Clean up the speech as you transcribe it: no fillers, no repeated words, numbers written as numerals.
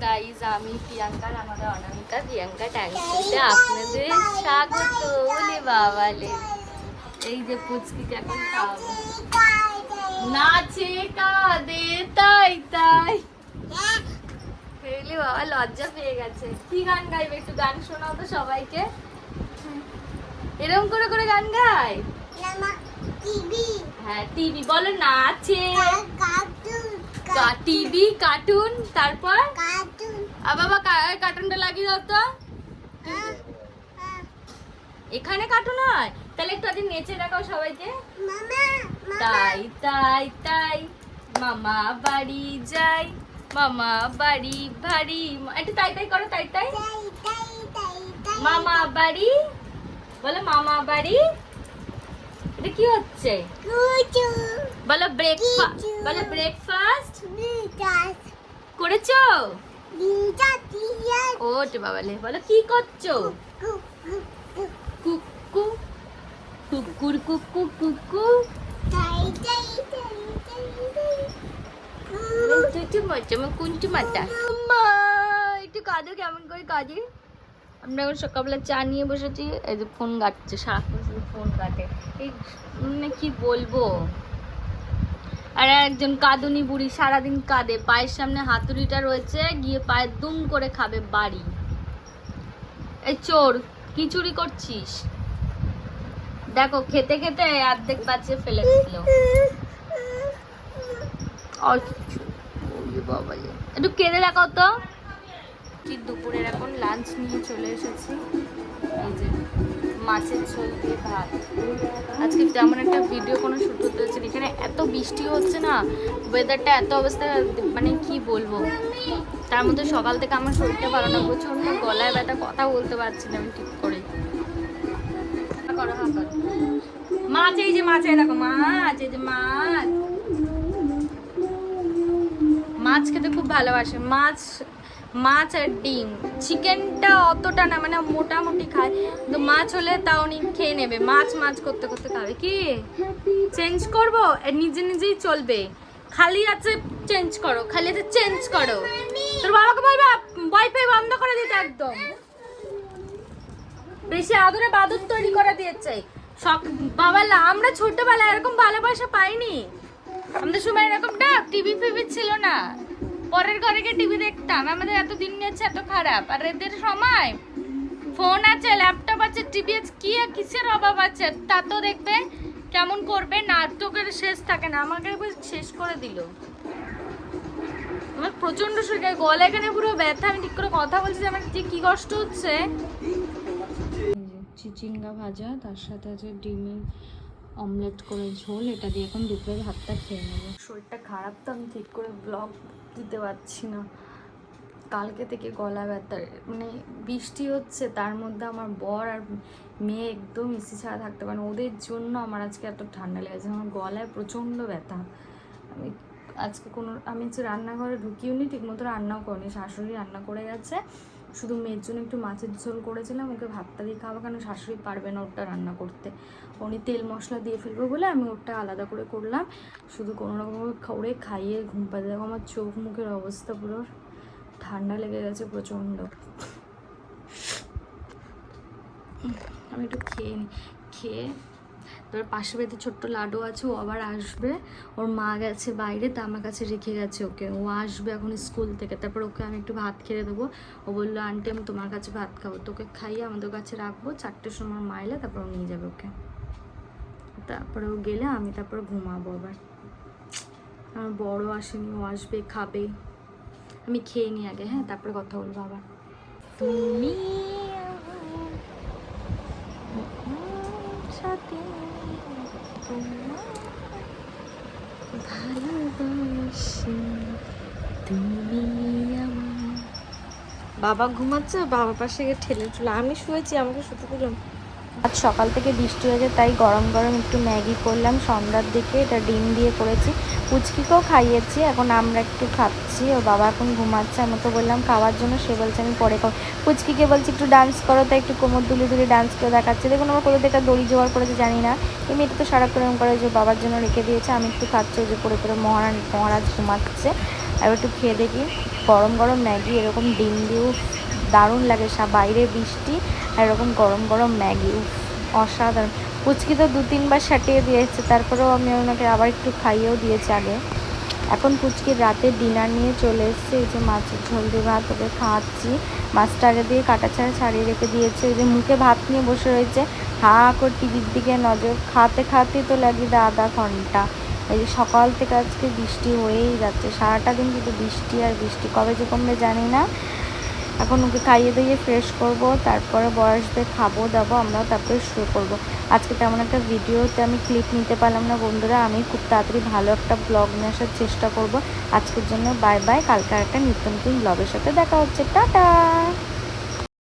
Guys, আমি প্রিয়াঙ্কার আমাদের অনামিকা প্রিয়াঙ্কা ট্যাঙ্কিতে আপনাদের স্বাগত। বলে বাবালে, এই যে পুচকিকে এখন খাওয়াবো। নাচে কাঁদে তাই তাই, বাবা লজ্জা পেয়ে গেছে। কি গান গাইবে? একটু গান শোনাও তো সবাইকে। এরকম করে করে গান গায়। হ্যাঁ টিভি বলো। নাচে টিভি কার্টুন, তারপর বাবা কার্টুনটা লাগিয়ে দাও তো। এখানে কার্টুন হয়? তাহলে একটু আগে নেচে দেখাও সবাইকে। তাই তাই তাই মামা বাড়ি যাই, মামা বাড়ি ভারী। একটু তাই তাই করো, তাই তাই। মামা বাড়ি বলো, মামা বাড়ি। এটা কি হচ্ছে বলো? ব্রেকফাস্ট বলো, ব্রেকফাস্ট করেছো? ওট বাবালে, বলো কি করছো? কুকু কুকুর কুকু কুকু। কুঞ্চু মাতা একটু কাঁদো, কেমন করে কাঁদে। আমরা এখন সকালবেলা চা নিয়ে বসেছি, এই যে ফোন ঘাটছে, সারাক্ষণ শুধু ফোন ঘাটে। এই মানে কি বলবো। আর একজন কাঁদুনি বুড়ি সারাদিন কাঁদে, পায়ের সামনে হাতুড়িটা রয়েছে, গিয়ে পায়ে দুম করে খাবে বাড়ি। এই চোর, কি চুরি করছিস? দেখো খেতে খেতে অর্ধেক বাঁচিয়ে ফেলে দিল। একটু কেঁদে দেখাও তো। দুপুরের এখন লাঞ্চ নিয়ে চলে এসেছি। এই যে মাছের ঝোল দিয়ে ভাত। আজকে তেমন একটা ভিডিও কোনো শ্যুট করতে হচ্ছে না, এখানে এত বৃষ্টি হচ্ছে না, ওয়েদারটা এত অবস্থা মানে কি বলবো। তার মধ্যে সকাল থেকে আমার শরীরটা ভালো না, প্রচন্ড গলায় ব্যথা, কথা বলতে পারছি না আমি ঠিক করে। মাছ, এই যে মাছ, এই দেখো মাছ, এই যে মাছ। মাছ খেতে খুব ভালোবাসে, মাছ আর ডিম। চিকেনটা অতটা না, মানে মোটামুটি খায়, কিন্তু মাছ হলে তাও উনি খেয়ে নেবে। মাছ করতে করতে খাবে। কি চেঞ্জ করবো? নিজে নিজেই চলবে, খালি আছে চেঞ্জ করো, খালি আছে চেঞ্জ করো। তোর বাবাকে বলবে ওয়াইফাই বন্ধ করে দিতে, একদম বেশি আদরে বাদুর তৈরি করে দিয়েছে। বাবালা আমরা ছোটবেলায় এরকম ভালোবাসা পাইনি। আমাদের সময় এরকমটা টিভি ফিভি ছিল না, পরের ঘরে গিয়ে টিভি দেখতাম। আমাদের এত দিন গেছে এত খারাপ, আর এদের সময় ফোন আছে, ল্যাপটপ আছে, টিভি আছে, কি কিসের অভাব আছে। তা তো দেখবে কেমন করবে, নাটকের শেষ থাকে না। আমাকে শেষ করে দিল। আমার প্রচন্ড শরীর, গলা এখানে পুরো ব্যথা, আমি ঠিক করে কথা বলছি, আমার ঠিক কি কষ্ট হচ্ছে। চিচিঙ্গা ভাজা, তার সাথে আছে ডিমের অমলেট করে ঝোল। এটা দিয়ে এখন দুপুরে ভাতটা খেয়ে নেবো। শরীরটা খারাপ তো, আমি ঠিক করে ব্লগ দিতে পারছি না। কালকে থেকে গলা ব্যথা, মানে বৃষ্টি হচ্ছে, তার মধ্যে আমার বর আর মেয়ে একদম এসি ছাড়া থাকতে পারে না, ওদের জন্য আমার আজকে এত ঠান্ডা লেগেছে। আমার গলায় প্রচণ্ড ব্যথা। আমি হচ্ছে রান্নাঘরে ঢুকিও নি, ঠিক মতো রান্নাও করিনি, শাশুড়ি রান্না করে গেছে। শুধু মেয়ের জন্য একটু মাছের ঝোল করেছিলাম, ওকে ভাতটা দিয়ে খাওয়া, কারণ শাশুড়ি পারবে না ওটা রান্না করতে, উনি তেল মশলা দিয়ে ফেলবে বলে আমি ওটা আলাদা করে করলাম। শুধু কোনোরকমভাবে করে খাইয়ে ঘুম পাতে দেখো আমার চোখ মুখের অবস্থা পুরো ঠান্ডা লেগে গেছে প্রচণ্ড। আমি একটু খেয়ে তারপর পাশে বাড়িতে ছোট্ট লাডু আছে, ও আবার আসবে। ওর মা গেছে বাইরে, তা আমার কাছে রেখে গেছে ওকে। ও আসবে এখন স্কুল থেকে, তারপর ওকে আমি একটু ভাত খেয়ে দেবো। ও বললো আন্টি আমি তোমার কাছে ভাত খাবো, তোকে খাইয়ে আমাদের কাছে রাখবো, 4টের সময় মা এলে তারপর ও নিয়ে যাবে ওকে। তারপরে ও গেলে আমি তারপরে ঘুমাবো। আবার আমার বড় আসেনি, ও আসবে খাবে। আমি খেয়ে নিই আগে, হ্যাঁ, তারপরে কথা বলবো আবার। তুমি সাথে ভালোবাসি, তুমি আমার। বাবা ঘুমাচ্ছে, বাবার পাশে গিয়ে ঠেলে ঠেলে আমি শুয়েছি, আমাকে শুতে দিলাম। আজ সকাল থেকে বৃষ্টি হয়েছে, তাই গরম গরম একটু ম্যাগি করলাম সন্ধ্যার দিকে। এটা ডিম দিয়ে করেছি, পুচকিকেও খাইয়েছি, এখন আমরা একটু খাচ্ছি। ওর বাবা এখন ঘুমাচ্ছে, আমি তো বললাম খাওয়ার জন্য, সে বলছে আমি পরে খাবো। পুচকিকে বলছি একটু ডান্স করো, তাই একটু কোমর দুলি দুলি ডান্স করে দেখাচ্ছে। দেখুন আমার কোথা থেকে দড়ি জোগাড় করেছে জানি না, এই মেয়েটা তো সারাক্ষণ এরকম করে, যে বাবার জন্য রেখে দিয়েছে। আমি একটু খাচ্ছি, যে পরে পরে মহারাজ ঘুমাচ্ছে। আর একটু খেয়ে দেখি। গরম গরম ম্যাগি এরকম ডিম দিয়েও দারুণ লাগে। বাইরে বৃষ্টি আর এরকম গরম গরম ম্যাগি অসাধারণ। পুচকি তো 2-3 বার সাটিয়ে দিয়েছে, তারপরেও আমি ওনাকে আবার একটু খাইয়েও দিয়েছি আগে। এখন পুচকির রাতে ডিনার নিয়ে চলে এসেছে। এই যে মাছের ঝোল দিয়ে ভাত ওকে খাওয়াচ্ছি। মাছটা আগে দিয়ে কাটা ছাড়া ছাড়িয়ে রেখে দিয়েছে। ওই যে মুখে ভাত নিয়ে বসে রয়েছে, হা করে টিভির দিকে নজর, খাতে খাতেই তো লাগে আধা ঘন্টা। এই যে সকাল থেকে আজকে বৃষ্টি হয়েই যাচ্ছে, সারাটা দিন কিন্তু বৃষ্টি আর বৃষ্টি, কবে যে কমবে জানি না। এখন ওকে খাইয়ে দিয়ে ফ্রেশ করব, তারপরে বয়সদের খাবো দাবো আমরাও, তারপরে শুরু করব। আজকে তেমন একটা ভিডিওতে আমি ক্লিপ নিতে পারলাম না বন্ধুরা, আমি খুব তাড়াতাড়ি ভালো একটা ব্লগ নিয়ে আসার চেষ্টা করব। আজকের জন্য বাই বাই, কালকে একটা নিত্য নতুন ব্লগের সাথে দেখা হচ্ছে, টাটা।